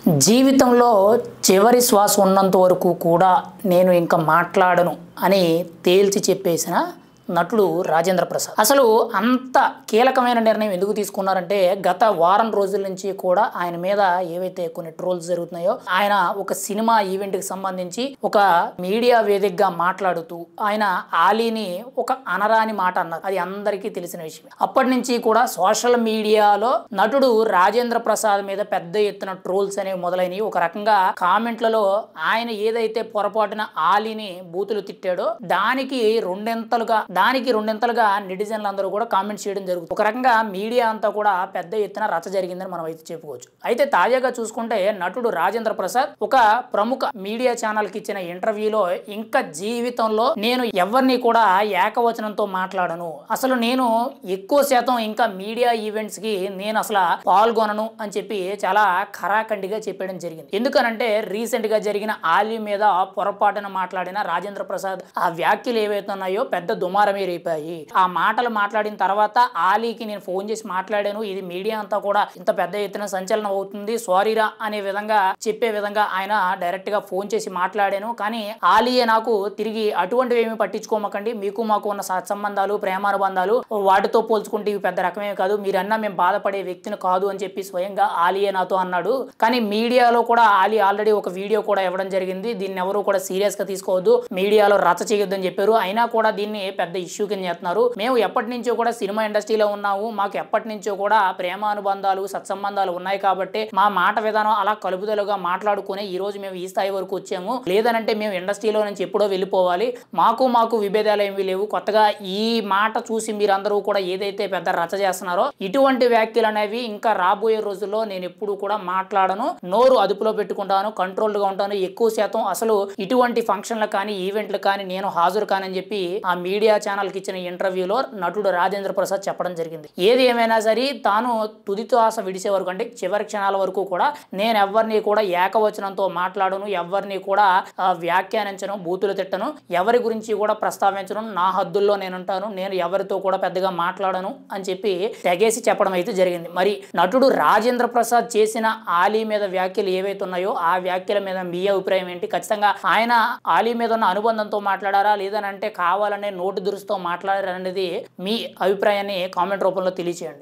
జీవితంలో చివరి శ్వాస ఉన్నంత వరకు కూడా నేను ఇంకా మాట్లాడను అని తేల్చి చెప్పేసిన నటుడు రాజేంద్ర ప్రసాద్. అసలు అంత కీలకమైన నిర్ణయం ఎందుకు తీసుకున్నారంటే గత వారం రోజుల నుంచి కూడా ఆయన మీద ఏవైతే కొన్ని ట్రోల్స్ జరుగుతున్నాయో ఆయన ఒక సినిమా ఈవెంట్కి సంబంధించి ఒక మీడియా వేదికగా మాట్లాడుతూ ఆయన ఆలీని ఒక అనరాని మాట అన్నారు. అది అందరికీ తెలిసిన విషయం. అప్పటి నుంచి కూడా సోషల్ మీడియాలో నటుడు రాజేంద్ర ప్రసాద్ మీద పెద్ద ఎత్తున ట్రోల్స్ అనేవి మొదలైనవి. ఒక రకంగా కామెంట్లలో ఆయన ఏదైతే పొరపాటున ఆలీని బూతులు తిట్టాడో దానికి రెండింతలుగా నెటిజన్లు అందరూ కూడా కామెంట్స్ చేయడం జరుగుతుంది. ఒక రకంగా మీడియా అంతా కూడా పెద్ద ఎత్తున రచ్చ జరిగిందని మనం అయితే చెప్పుకోవచ్చు. అయితే తాజాగా చూసుకుంటే నటుడు రాజేంద్ర ప్రసాద్ ఒక ప్రముఖ మీడియా ఛానల్ కి ఇచ్చిన ఇంటర్వ్యూలో ఇంకా జీవితంలో నేను ఎవరిని కూడా ఏకవచనంతో మాట్లాడను, అసలు నేను ఎక్కువ శాతం ఇంకా మీడియా ఈవెంట్స్ కి నేను అసలు పాల్గొనను అని చెప్పి చాలా ఖరాఖండిగా చెప్పడం జరిగింది. ఎందుకనంటే రీసెంట్ గా జరిగిన ఆలీ మీద పొరపాటున మాట్లాడిన రాజేంద్ర ప్రసాద్ ఆ వ్యాఖ్యలు ఏవైతే ఉన్నాయో పెద్ద దుమారమే రేపాయి. ఆ మాటలు మాట్లాడిన తర్వాత ఆలీకి నేను ఫోన్ చేసి మాట్లాడాను, ఇది మీడియా అంతా కూడా ఇంత పెద్ద ఎత్తున సంచలనం అవుతుంది, సారీరా అనే విధంగా చెప్పే విధంగా ఆయన డైరెక్ట్ గా ఫోన్ చేసి మాట్లాడాను. కానీ ఆలీయే నాకు తిరిగి అటువంటివి ఏమి పట్టించుకోమకండి, మీకు మాకు ఉన్న సత్సంబంధాలు ప్రేమానుబంధాలు వాటితో పోల్చుకుంటే ఇవి పెద్ద రకమే కాదు, మీరన్నా మేము బాధపడే వ్యక్తిని కాదు అని చెప్పి స్వయంగా ఆలీయే నాతో అన్నాడు. కానీ మీడియాలో కూడా ఆలీ ఆల్రెడీ ఒక వీడియో కూడా ఇవ్వడం జరిగింది. దీన్ని ఎవరు కూడా సీరియస్ గా తీసుకోవద్దు, మీడియాలో రచ్చ చేయొద్దని చెప్పారు. అయినా కూడా దీన్ని పెద్ద ఇష్యూ కింద చేస్తున్నారు. మేము ఎప్పటి నుంచో కూడా సినిమా ఇండస్ట్రీలో ఉన్నాము, మాకు ఎప్పటి నుంచో కూడా ప్రేమానుబంధాలు సత్సంబంధాలు ఉన్నాయి కాబట్టి మా మాట విధానం అలా కలుపుదలుగా మాట్లాడుకుని ఈ రోజు మేము ఈ స్థాయి వరకు వచ్చాము, లేదనంటే మేము ఇండస్ట్రీలో నుంచి ఎప్పుడో వెళ్ళిపోవాలి, మాకు విభేదాలు ఏమీ లేవు. కొత్తగా ఈ మాట చూసి మీరందరూ కూడా ఏదైతే పెద్ద రచ్చ చేస్తున్నారో ఇటువంటి వ్యాఖ్యలు అనేవి ఇంకా రాబోయే రోజుల్లో నేను ఎప్పుడు కూడా మాట్లాడను, నోరు అదుపులో పెట్టుకుంటాను, కంట్రోల్డ్ గా ఉంటాను, ఎక్కువ శాతం అసలు ఇటువంటి ఫంక్షన్లు కానీ ఈవెంట్లు కానీ నేను హాజరు కానని చెప్పి ఆ మీడియా ఛానల్ కి ఇచ్చిన ఇంటర్వ్యూలో నటుడు రాజేంద్ర ప్రసాద్ చెప్పడం జరిగింది. ఏది ఏమైనా సరే తాను తుదితో ఆశ విడిసే వరకు అంటే చివరి క్షణాల వరకు కూడా నేను ఎవరిని కూడా ఏకవచనంతో మాట్లాడను, ఎవరిని కూడా వ్యాఖ్యానించను, బూతులు తిట్టను, ఎవరి గురించి కూడా ప్రస్తావించను, నా హద్దుల్లో నేను ఉంటాను, నేను ఎవరితో కూడా పెద్దగా మాట్లాడను అని చెప్పి తెగేసి చెప్పడం అయితే జరిగింది. మరి నటుడు రాజేంద్ర ప్రసాద్ చేసిన ఆలీ మీద వ్యాఖ్యలు ఏవైతే ఉన్నాయో ఆ వ్యాఖ్యల మీద మీ అభిప్రాయం ఏంటి? ఖచ్చితంగా ఆయన ఆలీ మీద ఉన్న అనుబంధంతో మాట్లాడారా లేదనంటే కావాలనే నోటి దురుసుతో మాట్లాడారనేది మీ అభిప్రాయాన్ని కామెంట్ రూపంలో తెలియచేయండి.